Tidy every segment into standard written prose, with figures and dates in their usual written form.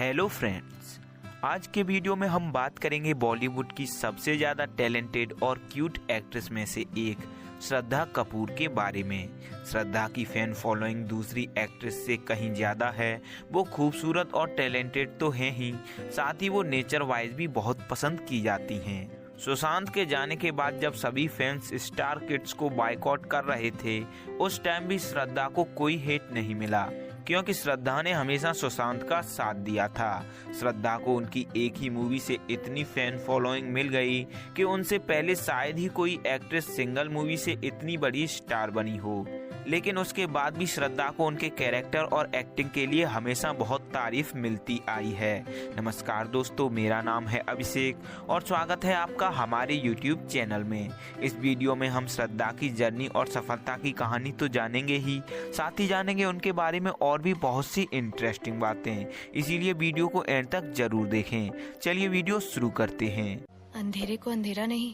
Hello friends, आज के video में हम बात करेंगे बॉलीवुड की सबसे ज़्यादा टैलेंटेड और क्यूट एक्ट्रेस में से एक श्रद्धा कपूर के बारे में। श्रद्धा की फैन फॉलोइंग दूसरी एक्ट्रेस से कहीं ज़्यादा है। वो खूबसूरत और टैलेंटेड तो हैं ही, साथ ही वो नेचर वाइज भी बहुत पसंद की जाती हैं। सुशांत के जाने के बाद जब सभी फैंस स्टार किड्स को बायकॉट कर रहे थे, उस टाइम भी श्रद्धा को कोई हेट नहीं मिला, क्योंकि श्रद्धा ने हमेशा सुशांत का साथ दिया था। श्रद्धा को उनकी एक ही मूवी से इतनी फैन फॉलोइंग मिल गई कि उनसे पहले शायद ही कोई एक्ट्रेस सिंगल मूवी से इतनी बड़ी स्टार बनी हो। लेकिन उसके बाद भी श्रद्धा को उनके कैरेक्टर और एक्टिंग के लिए हमेशा बहुत तारीफ मिलती आई है। नमस्कार दोस्तों, मेरा नाम है अभिषेक और स्वागत है आपका हमारे YouTube चैनल में। इस वीडियो में हम श्रद्धा की जर्नी और सफलता की कहानी तो जानेंगे ही, साथ ही जानेंगे उनके बारे में और भी बहुत सी इंटरेस्टिंग बातें। इसीलिए वीडियो को एंड तक जरूर देखें। चलिए वीडियो शुरू करते हैं। अंधेरे को अंधेरा नहीं,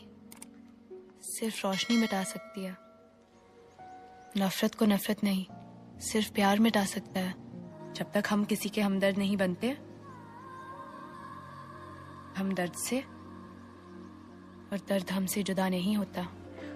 सिर्फ रोशनी मिटा सकती है। नफरत को नफरत नहीं, सिर्फ प्यार मिटा सकता है। जब तक हम किसी के हमदर्द नहीं बनते, हम दर्द से और दर्द हमसे जुदा नहीं होता।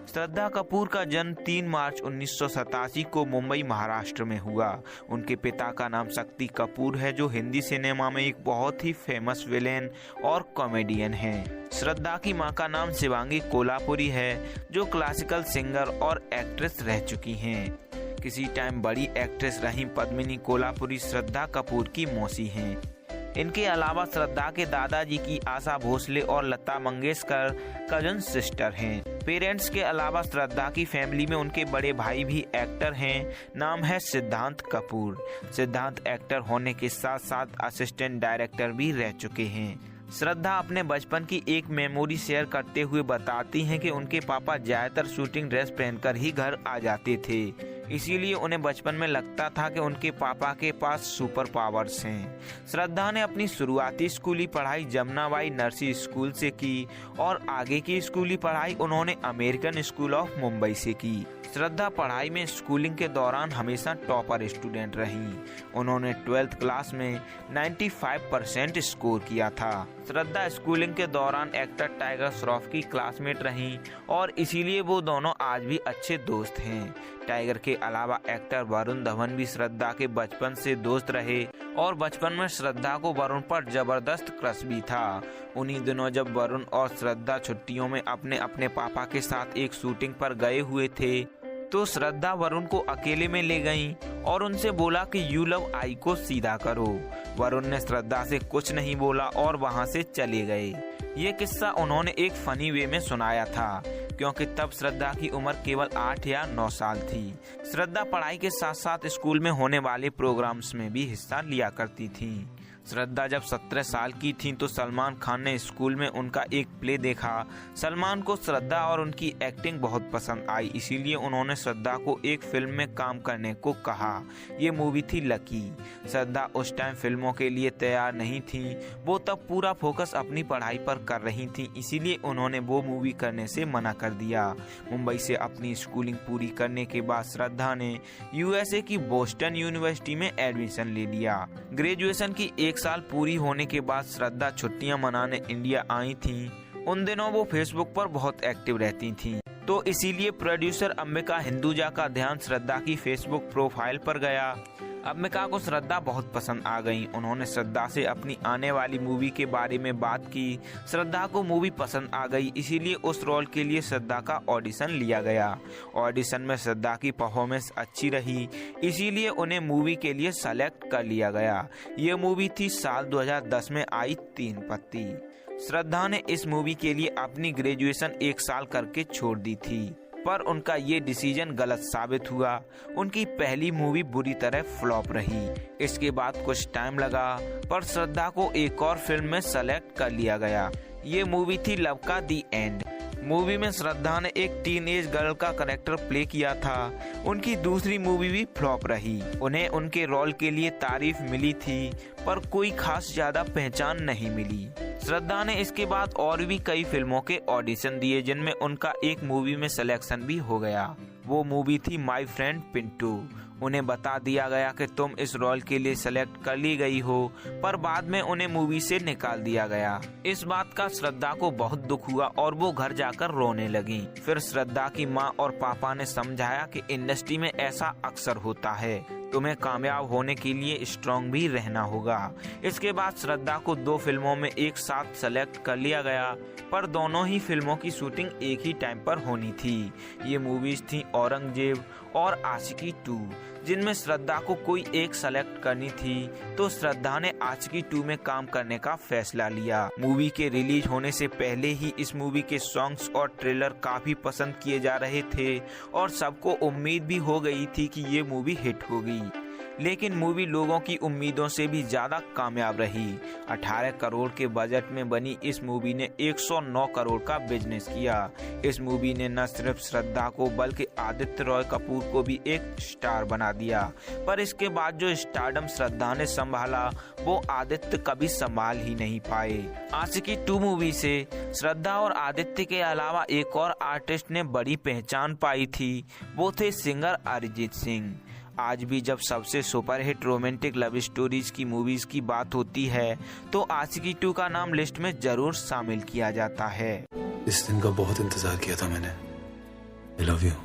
श्रद्धा कपूर का जन्म 3 मार्च 1987 को मुंबई महाराष्ट्र में हुआ। उनके पिता का नाम शक्ति कपूर है, जो हिंदी सिनेमा में एक बहुत ही फेमस विलेन और कॉमेडियन हैं। श्रद्धा की मां का नाम शिवांगी कोल्हापुरी है, जो क्लासिकल सिंगर और एक्ट्रेस रह चुकी हैं। किसी टाइम बड़ी एक्ट्रेस रही पद्मिनी कोल्हापुरी श्रद्धा कपूर की मौसी हैं। इनके अलावा श्रद्धा के दादाजी की आशा भोसले और लता मंगेशकर कजन सिस्टर हैं। पेरेंट्स के अलावा श्रद्धा की फैमिली में उनके बड़े भाई भी एक्टर हैं। नाम है सिद्धांत कपूर। सिद्धांत एक्टर होने के साथ साथ असिस्टेंट डायरेक्टर भी रह चुके हैं। श्रद्धा अपने बचपन की एक मेमोरी शेयर करते हुए बताती हैं कि उनके पापा ज्यादातर शूटिंग ड्रेस पहनकर ही घर आ जाते थे, इसीलिए उन्हें बचपन में लगता था कि उनके पापा के पास सुपर पावर्स हैं। श्रद्धा ने अपनी शुरुआती स्कूली पढ़ाई जमुनाबाई नर्सरी स्कूल से की और आगे की स्कूली पढ़ाई उन्होंने अमेरिकन स्कूल ऑफ मुंबई से की। श्रद्धा पढ़ाई में स्कूलिंग के दौरान हमेशा टॉपर स्टूडेंट रहीं। उन्होंने 12th क्लास में 95% स्कोर किया था। श्रद्धा स्कूलिंग के दौरान एक्टर टाइगर श्रॉफ की क्लासमेट रहीं और इसीलिए वो दोनों आज भी अच्छे दोस्त हैं। टाइगर के अलावा एक्टर वरुण धवन भी श्रद्धा के बचपन से दोस्त रहे और बचपन में श्रद्धा को वरुण पर जबरदस्त क्रश भी था। उन्हीं दिनों जब वरुण और श्रद्धा छुट्टियों में अपने अपने पापा के साथ एक शूटिंग पर गए हुए थे, तो श्रद्धा वरुण को अकेले में ले गईं और उनसे बोला कि यू लव आई को सीधा करो। वरुण ने श्रद्धा से कुछ नहीं बोला और वहां से चले गए। ये किस्सा उन्होंने एक फनी वे में सुनाया था, क्योंकि तब श्रद्धा की उम्र केवल 8 या 9 साल थी। श्रद्धा पढ़ाई के साथ साथ स्कूल में होने वाले प्रोग्राम्स में भी हिस्सा लिया करती थी। श्रद्धा जब 17 साल की थी तो सलमान खान ने स्कूल में उनका एक प्ले देखा। सलमान को श्रद्धा और उनकी एक्टिंग बहुत पसंद आई, इसीलिए उन्होंने श्रद्धा को एक फिल्म में काम करने को कहा। ये मूवी थी लकी। श्रद्धा उस टाइम फिल्मों के लिए तैयार नहीं थी। वो तब पूरा फोकस अपनी पढ़ाई पर कर रही थी, इसीलिए उन्होंने वो मूवी करने से मना कर दिया। मुंबई से अपनी स्कूलिंग पूरी करने के बाद श्रद्धा ने USA की बोस्टन यूनिवर्सिटी में एडमिशन ले लिया। ग्रेजुएशन की 1 साल पूरी होने के बाद श्रद्धा छुट्टियां मनाने इंडिया आई थीं। उन दिनों वो फेसबुक पर बहुत एक्टिव रहती थीं, तो इसीलिए प्रोड्यूसर अंबिका हिंदुजा का ध्यान श्रद्धा की फेसबुक प्रोफाइल पर गया। अंबिका को श्रद्धा बहुत पसंद आ गई। उन्होंने श्रद्धा से अपनी आने वाली मूवी के बारे में बात की। श्रद्धा को मूवी पसंद आ गई, इसीलिए उस रोल के लिए श्रद्धा का ऑडिशन लिया गया। ऑडिशन में श्रद्धा की परफॉर्मेंस अच्छी रही, इसीलिए उन्हें मूवी के लिए सेलेक्ट कर लिया गया। ये मूवी थी साल 2010 में आई 3 पत्ती। श्रद्धा ने इस मूवी के लिए अपनी ग्रेजुएशन 1 साल करके छोड़ दी थी, पर उनका ये डिसीजन गलत साबित हुआ। उनकी पहली मूवी बुरी तरह फ्लॉप रही। इसके बाद कुछ टाइम लगा, पर श्रद्धा को एक और फिल्म में सेलेक्ट कर लिया गया। ये मूवी थी लव का दी एंड। मूवी में श्रद्धा ने एक टीनेज गर्ल का कैरेक्टर प्ले किया था। उनकी दूसरी मूवी भी फ्लॉप रही। उन्हें उनके रोल के लिए तारीफ मिली थी, पर कोई खास ज्यादा पहचान नहीं मिली। श्रद्धा ने इसके बाद और भी कई फिल्मों के ऑडिशन दिए, जिनमें उनका एक मूवी में सिलेक्शन भी हो गया। वो मूवी थी माय फ्रेंड पिंटू। उन्हें बता दिया गया कि तुम इस रोल के लिए सेलेक्ट कर ली गई हो, पर बाद में उन्हें मूवी से निकाल दिया गया। इस बात का श्रद्धा को बहुत दुख हुआ और वो घर जाकर रोने लगी। फिर श्रद्धा की माँ और पापा ने समझाया कि इंडस्ट्री में ऐसा अक्सर होता है, तुम्हें कामयाब होने के लिए स्ट्रॉन्ग भी रहना होगा। इसके बाद श्रद्धा को 2 फिल्मों में एक साथ सेलेक्ट कर लिया गया, पर दोनों ही फिल्मों की शूटिंग एक ही टाइम पर होनी थी। ये मूवीज थी औरंगजेब और आशिकी 2, जिनमें श्रद्धा को कोई एक सेलेक्ट करनी थी, तो श्रद्धा ने आशिकी 2 में काम करने का फैसला लिया। मूवी के रिलीज होने से पहले ही इस मूवी के सॉन्ग्स और ट्रेलर काफी पसंद किए जा रहे थे और सबको उम्मीद भी हो गई थी कि ये मूवी हिट होगी। लेकिन मूवी लोगों की उम्मीदों से भी ज्यादा कामयाब रही। 18 करोड़ के बजट में बनी इस मूवी ने 109 करोड़ का बिजनेस किया। इस मूवी ने न सिर्फ श्रद्धा को बल्कि आदित्य रॉय कपूर को भी एक स्टार बना दिया, पर इसके बाद जो स्टारडम श्रद्धा ने संभाला वो आदित्य कभी संभाल ही नहीं पाए। आशिकी 2 मूवी से श्रद्धा और आदित्य के अलावा एक और आर्टिस्ट ने बड़ी पहचान पाई थी, वो थे सिंगर अरिजीत सिंह। आज भी जब सबसे सुपरहिट रोमांटिक लव स्टोरीज की मूवीज की बात होती है तो आशिकी 2 का नाम लिस्ट में जरूर शामिल किया जाता है। इस दिन का बहुत इंतजार किया था मैंने। I love you।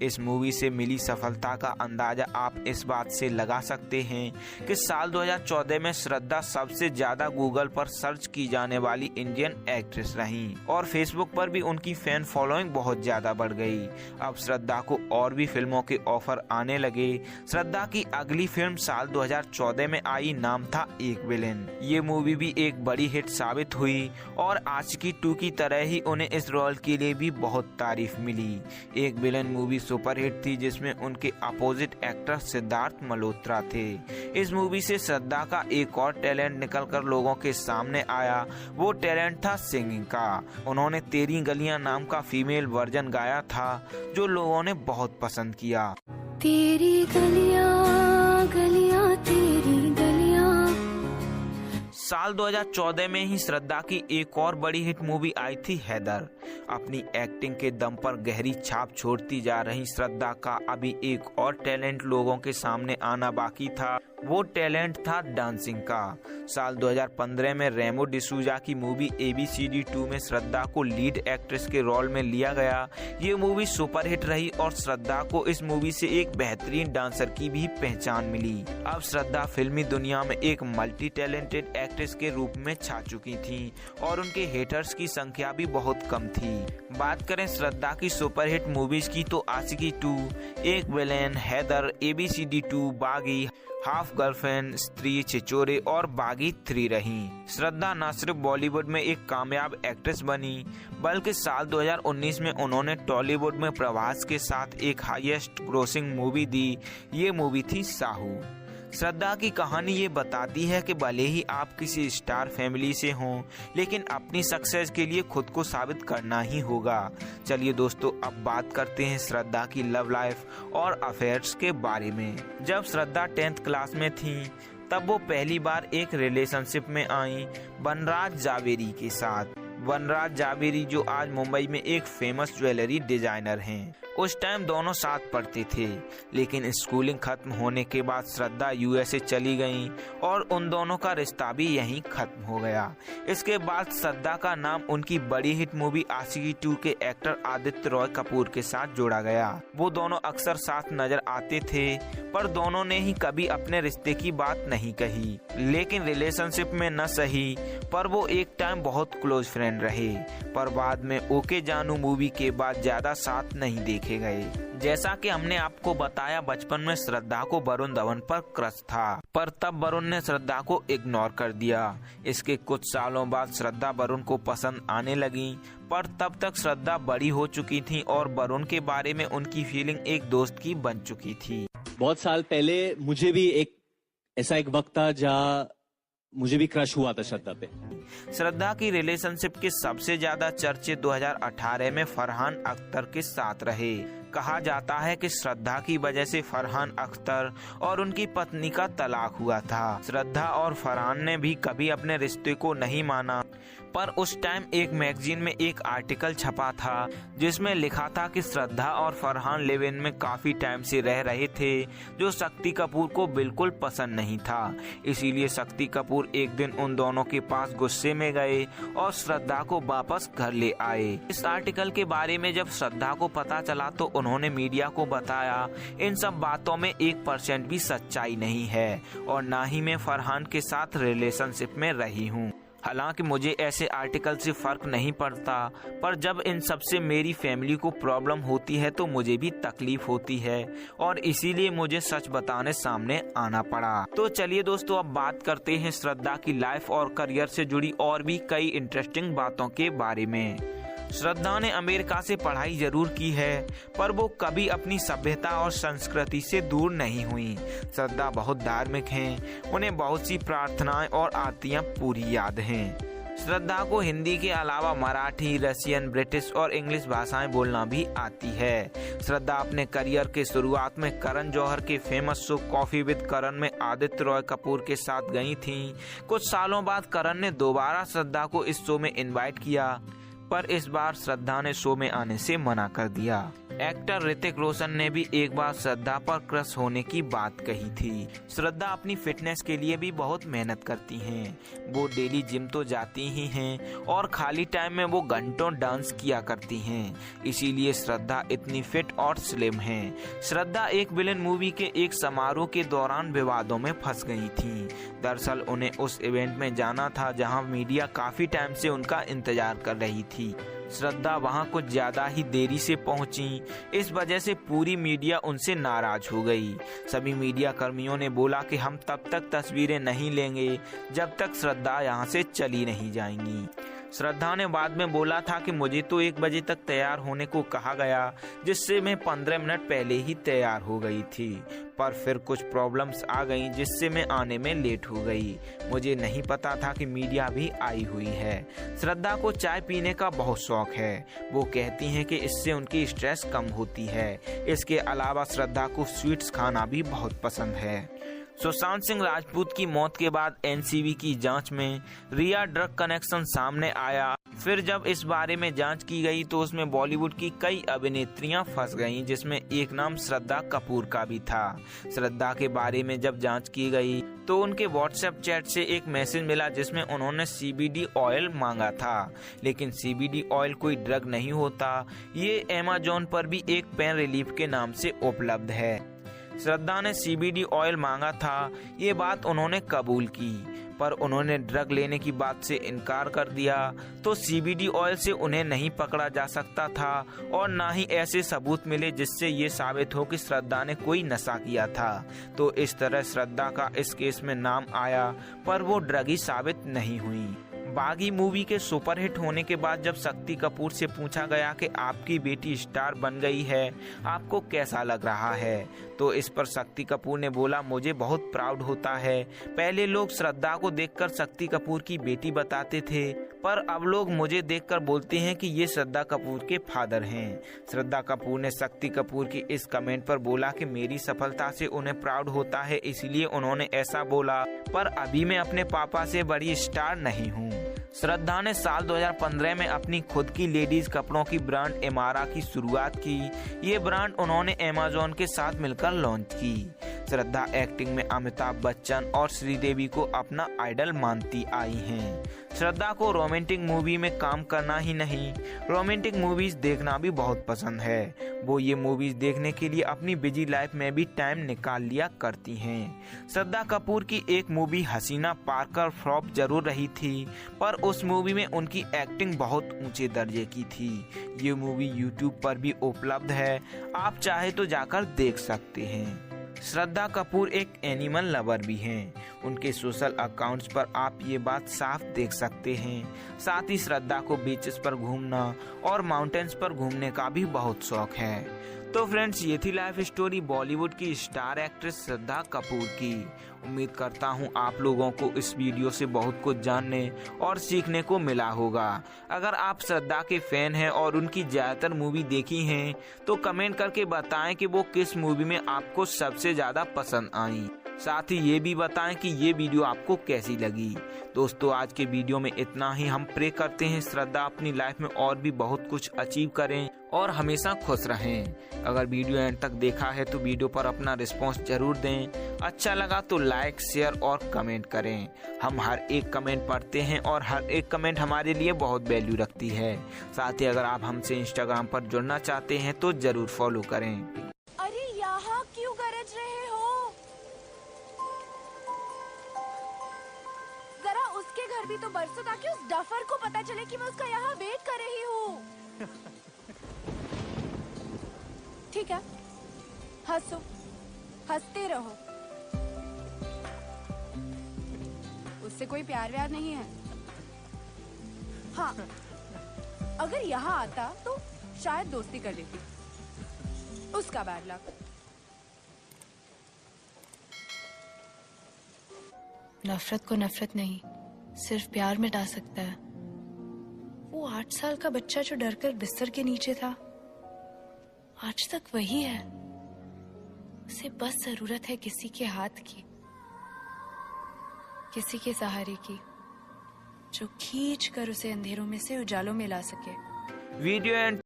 इस मूवी से मिली सफलता का अंदाजा आप इस बात से लगा सकते हैं कि साल 2014 में श्रद्धा सबसे ज्यादा गूगल पर सर्च की जाने वाली इंडियन एक्ट्रेस रहीं और फेसबुक पर भी उनकी फैन फॉलोइंग बहुत ज्यादा बढ़ गई। अब श्रद्धा को और भी फिल्मों के ऑफर आने लगे। श्रद्धा की अगली फिल्म साल 2014 में आई, नाम था एक विलेन। ये मूवी भी एक बड़ी हिट साबित हुई और आशिकी 2 की तरह ही उन्हें इस रोल के लिए भी बहुत तारीफ मिली। एक विलेन मूवी सुपरहिट थी जिसमें उनके अपोजिट एक्टर सिद्धार्थ मल्होत्रा थे। इस मूवी से श्रद्धा का एक और टैलेंट निकलकर लोगों के सामने आया, वो टैलेंट था सिंगिंग का। उन्होंने तेरी गलियां नाम का फीमेल वर्जन गाया था जो लोगों ने बहुत पसंद किया। तेरी गलियां गलियां तेरी गलियां। साल 2014 में ही श्रद्धा की एक और बड़ी हिट मूवी आई थी हैदर। अपनी एक्टिंग के दम पर गहरी छाप छोड़ती जा रही श्रद्धा का अभी एक और टैलेंट लोगों के सामने आना बाकी था, वो टैलेंट था डांसिंग का। साल 2015 में रेमो डिसूजा की मूवी ABCD 2 में श्रद्धा को लीड एक्ट्रेस के रोल में लिया गया। ये मूवी सुपरहिट रही और श्रद्धा को इस मूवी से एक बेहतरीन डांसर की भी पहचान मिली। अब श्रद्धा फिल्मी दुनिया में एक मल्टी टैलेंटेड एक्ट्रेस के रूप में छा चुकी थी और उनके हेटर्स की संख्या भी बहुत कम थी। बात करें श्रद्धा की सुपरहिट मूवीज की तो आशिकी 2, एक विलेन, हैदर, ABCD 2, बागी, हाफ गर्लफ्रेंड, स्त्री, छिछोरे और बागी 3 रही। श्रद्धा न सिर्फ बॉलीवुड में एक कामयाब एक्ट्रेस बनी बल्कि साल 2019 में उन्होंने टॉलीवुड में प्रभास के साथ एक हाईएस्ट ग्रोसिंग मूवी दी। ये मूवी थी साहू। श्रद्धा की कहानी ये बताती है कि भले ही आप किसी स्टार फैमिली से हों, लेकिन अपनी सक्सेस के लिए खुद को साबित करना ही होगा। चलिए दोस्तों, अब बात करते हैं श्रद्धा की लव लाइफ और अफेयर्स के बारे में। जब श्रद्धा 10th क्लास में थी तब वो पहली बार एक रिलेशनशिप में आई वनराज जावेरी के साथ। वनराज जावेरी जो आज मुंबई में एक फेमस ज्वेलरी डिजाइनर हैं। उस टाइम दोनों साथ पढ़ते थे, लेकिन स्कूलिंग खत्म होने के बाद श्रद्धा USA चली गईं और उन दोनों का रिश्ता भी यहीं खत्म हो गया। इसके बाद श्रद्धा का नाम उनकी बड़ी हिट मूवी आशिकी 2 के एक्टर आदित्य रॉय कपूर के साथ जोड़ा गया। वो दोनों अक्सर साथ नजर आते थे, पर दोनों ने ही कभी अपने रिश्ते की बात नहीं कही। लेकिन रिलेशनशिप में न सही, पर वो एक टाइम बहुत क्लोज फ्रेंड रहे। पर बाद में ओके जानू मूवी के बाद ज्यादा साथ नहीं देखे गए। जैसा कि हमने आपको बताया, बचपन में श्रद्धा को वरुण धवन पर क्रश था, पर तब वरुण ने श्रद्धा को इग्नोर कर दिया। इसके कुछ सालों बाद श्रद्धा वरुण को पसंद आने लगी, पर तब तक श्रद्धा बड़ी हो चुकी थी और वरुण के बारे में उनकी फीलिंग एक दोस्त की बन चुकी थी। बहुत साल पहले मुझे भी एक वक्त था जहाँ मुझे भी क्रश हुआ था श्रद्धा पे। श्रद्धा की रिलेशनशिप के सबसे ज्यादा चर्चे 2018 में फरहान अख्तर के साथ रहे। कहा जाता है कि श्रद्धा की वजह से फरहान अख्तर और उनकी पत्नी का तलाक हुआ था। श्रद्धा और फरहान ने भी कभी अपने रिश्ते को नहीं माना, पर उस टाइम एक मैगजीन में एक आर्टिकल छपा था जिसमें लिखा था कि श्रद्धा और फरहान लिव इन में काफी टाइम से रह रहे थे, जो शक्ति कपूर को बिल्कुल पसंद नहीं था। इसीलिए शक्ति कपूर एक दिन उन दोनों के पास गुस्से में गए और श्रद्धा को वापस घर ले आए। इस आर्टिकल के बारे में जब श्रद्धा को पता चला तो उन्होंने मीडिया को बताया, इन सब बातों में 1% भी सच्चाई नहीं है और ना ही मैं फरहान के साथ रिलेशनशिप में रही हूँ। हालांकि मुझे ऐसे आर्टिकल से फर्क नहीं पड़ता, पर जब इन सब से मेरी फैमिली को प्रॉब्लम होती है तो मुझे भी तकलीफ होती है और इसीलिए मुझे सच बताने सामने आना पड़ा। तो चलिए दोस्तों, अब बात करते हैं श्रद्धा की लाइफ और करियर से जुड़ी और भी कई इंटरेस्टिंग बातों के बारे में। श्रद्धा ने अमेरिका से पढ़ाई जरूर की है, पर वो कभी अपनी सभ्यता और संस्कृति से दूर नहीं हुई। श्रद्धा बहुत धार्मिक हैं, उन्हें बहुत सी प्रार्थनाएं और आरतियां पूरी याद हैं। श्रद्धा को हिंदी के अलावा मराठी, रशियन, ब्रिटिश और इंग्लिश भाषाएं बोलना भी आती है। श्रद्धा अपने करियर के शुरुआत में करण जौहर के फेमस शो कॉफी विद करण में आदित्य रॉय कपूर के साथ गई थीं। कुछ सालों बाद करण ने दोबारा श्रद्धा को इस शो में इनवाइट किया, पर इस बार श्रद्धा ने शो में आने से मना कर दिया। एक्टर ऋतिक रोशन ने भी एक बार श्रद्धा पर क्रश होने की बात कही थी। श्रद्धा अपनी फिटनेस के लिए भी बहुत मेहनत करती हैं। वो डेली जिम तो जाती ही हैं और खाली टाइम में वो घंटों डांस किया करती हैं। इसीलिए श्रद्धा इतनी फिट और स्लिम हैं। श्रद्धा एक विलेन मूवी के एक समारोह के दौरान विवादों में फंस गई थी। दरअसल उन्हें उस इवेंट में जाना था जहां मीडिया काफी टाइम से उनका इंतजार कर रही थी। श्रद्धा वहां कुछ ज्यादा ही देरी से पहुंची, इस वजह से पूरी मीडिया उनसे नाराज हो गई। सभी मीडिया कर्मियों ने बोला कि हम तब तक तस्वीरें नहीं लेंगे जब तक श्रद्धा यहां से चली नहीं जाएंगी। श्रद्धा ने बाद में बोला था कि मुझे तो 1 बजे तक तैयार होने को कहा गया, जिससे मैं 15 मिनट पहले ही तैयार हो गई थी, पर फिर कुछ प्रॉब्लम्स आ गईं जिससे मैं आने में लेट हो गई। मुझे नहीं पता था कि मीडिया भी आई हुई है। श्रद्धा को चाय पीने का बहुत शौक है। वो कहती हैं कि इससे उनकी स्ट्रेस कम होती है। इसके अलावा श्रद्धा को स्वीट्स खाना भी बहुत पसंद है। सुशांत सिंह राजपूत की मौत के बाद एनसीबी की जांच में रिया ड्रग कनेक्शन सामने आया। फिर जब इस बारे में जांच की गई तो उसमें बॉलीवुड की कई अभिनेत्रियां फंस गईं, जिसमें एक नाम श्रद्धा कपूर का भी था। श्रद्धा के बारे में जब जांच की गई तो उनके व्हाट्सएप चैट से एक मैसेज मिला जिसमें उन्होंने CBD ऑयल मांगा था, लेकिन CBD ऑयल कोई ड्रग नहीं होता। ये अमेज़न पर भी एक पेन रिलीफ के नाम से उपलब्ध है। श्रद्धा ने CBD ऑयल मांगा था, ये बात उन्होंने कबूल की, पर उन्होंने ड्रग लेने की बात से इनकार कर दिया। तो CBD ऑयल से उन्हें नहीं पकड़ा जा सकता था और ना ही ऐसे सबूत मिले जिससे ये साबित हो कि श्रद्धा ने कोई नशा किया था। तो इस तरह श्रद्धा का इस केस में नाम आया, पर वो ड्रगी साबित नहीं हुई। बागी मूवी के सुपरहिट होने के बाद जब शक्ति कपूर से पूछा गया कि आपकी बेटी स्टार बन गई है, आपको कैसा लग रहा है, तो इस पर शक्ति कपूर ने बोला, मुझे बहुत प्राउड होता है। पहले लोग श्रद्धा को देखकर शक्ति कपूर की बेटी बताते थे, पर अब लोग मुझे देखकर बोलते हैं कि ये श्रद्धा कपूर के फादर हैं। श्रद्धा कपूर ने शक्ति कपूर की इस कमेंट पर बोला कि मेरी सफलता से उन्हें प्राउड होता है, इसलिए उन्होंने ऐसा बोला, पर अभी मैं अपने पापा से बड़ी स्टार नहीं हूँ। श्रद्धा ने साल 2015 में अपनी खुद की लेडीज कपड़ों की ब्रांड एमारा की शुरुआत की। ये ब्रांड उन्होंने अमेज़न के साथ मिलकर लॉन्च की। श्रद्धा एक्टिंग में अमिताभ बच्चन और श्रीदेवी को अपना आइडल मानती आई हैं। श्रद्धा को रोमांटिक मूवी में काम करना ही नहीं, रोमांटिक मूवीज देखना भी बहुत पसंद है। वो ये मूवीज देखने के लिए अपनी बिजी लाइफ में भी टाइम निकाल लिया करती हैं। श्रद्धा कपूर की एक मूवी हसीना पार्कर फ्लॉप जरूर रही थी, पर उस मूवी में उनकी एक्टिंग बहुत ऊंचे दर्जे की थी। ये मूवी YouTube पर भी उपलब्ध है, आप चाहे तो जाकर देख सकते हैं। श्रद्धा कपूर एक एनिमल लवर भी हैं। उनके सोशल अकाउंट्स पर आप ये बात साफ देख सकते हैं। साथ ही श्रद्धा को बीचेस पर घूमना और माउंटेन्स पर घूमने का भी बहुत शौक है। तो फ्रेंड्स, ये थी लाइफ स्टोरी बॉलीवुड की स्टार एक्ट्रेस श्रद्धा कपूर की। उम्मीद करता हूँ आप लोगों को इस वीडियो से बहुत कुछ जानने और सीखने को मिला होगा। अगर आप श्रद्धा के फैन हैं और उनकी ज़्यादातर मूवी देखी हैं तो कमेंट करके बताएं कि वो किस मूवी में आपको सबसे ज़्यादा पसंद आई। साथ ही ये भी बताएं कि ये वीडियो आपको कैसी लगी। दोस्तों आज के वीडियो में इतना ही। हम प्रे करते हैं श्रद्धा अपनी लाइफ में और भी बहुत कुछ अचीव करें और हमेशा खुश रहें। अगर वीडियो एंड तक देखा है तो वीडियो पर अपना रिस्पॉन्स जरूर दें। अच्छा लगा तो लाइक शेयर और कमेंट करें। हम हर एक कमेंट पढ़ते हैं और हर एक कमेंट हमारे लिए बहुत वैल्यू रखती है। साथ ही अगर आप हमसे इंस्टाग्राम पर जुड़ना चाहते हैं तो जरूर फॉलो करें। अरे यहाँ क्यों गरज रहे हो? जरा उसके घर भी तो बरसो ताकि उस डफर को पता चले कि मैं उसका यहाँ वेट कर रही हूँ। ठीक है, हंसो, हंसते रहो। उससे कोई प्यार व्यार नहीं है। हाँ, अगर यहाँ आता तो शायद दोस्ती कर लेती। उसका बैड लक। नफरत को नफरत नहीं, सिर्फ प्यार मिटा सकता है। वो 8 साल का बच्चा जो डरकर बिस्तर के नीचे था, आज तक वही है। उसे बस जरूरत है किसी के हाथ की, किसी के सहारे की, जो खींच कर उसे अंधेरों में से उजालों में ला सके। Video and